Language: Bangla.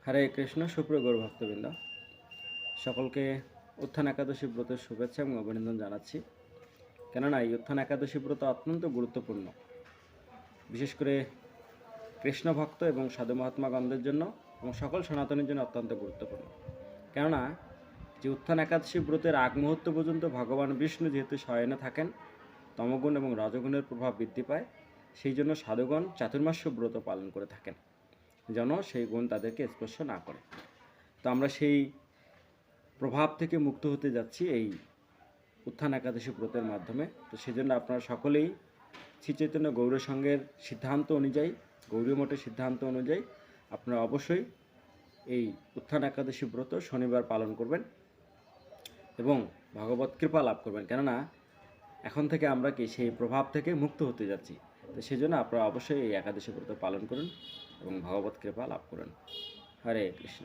হরে কৃষ্ণ। সুপ্রিয় গৌর ভক্তবৃন্দ, সকলকে উত্থান একাদশী ব্রতের শুভেচ্ছা এবং অভিনন্দন জানাচ্ছি। কেননা এই উত্থান একাদশী ব্রত অত্যন্ত গুরুত্বপূর্ণ, বিশেষ করে কৃষ্ণ ভক্ত এবং সাধু মহাত্মাগণদের জন্য এবং সকল সনাতনীর জন্য অত্যন্ত গুরুত্বপূর্ণ। কেননা যে উত্থান একাদশী ব্রতের আগ মুহূর্ত পর্যন্ত ভগবান বিষ্ণু যেহেতু শয়নে থাকেন, তমগুণ এবং রজগুণের প্রভাব বৃদ্ধি পায়, সেই জন্য সাধুগণ চাতুর্মাস্য ব্রত পালন করে থাকেন যেন সেই গুণ তাদেরকে স্পর্শ না করে। তো আমরা সেই প্রভাব থেকে মুক্ত হতে যাচ্ছি এই উত্থান একাদশী ব্রতের মাধ্যমে। তো সেজন্য আপনারা সকলেই শ্রী চৈতন্য গৌর সংঘের সিদ্ধান্ত অনুযায়ী, গৌরী মঠের সিদ্ধান্ত অনুযায়ী আপনারা অবশ্যই এই উত্থান একাদশী ব্রত শনিবার পালন করবেন এবং ভগবত কৃপা লাভ করবেন। কেননা এখন থেকে আমরা কি সেই প্রভাব থেকে মুক্ত হতে যাচ্ছি। তো সেজন্য আপনারা অবশ্যই এই একাদশী ব্রত পালন করুন এবং ভগবত কৃপা লাভ করুন। হরে কৃষ্ণ।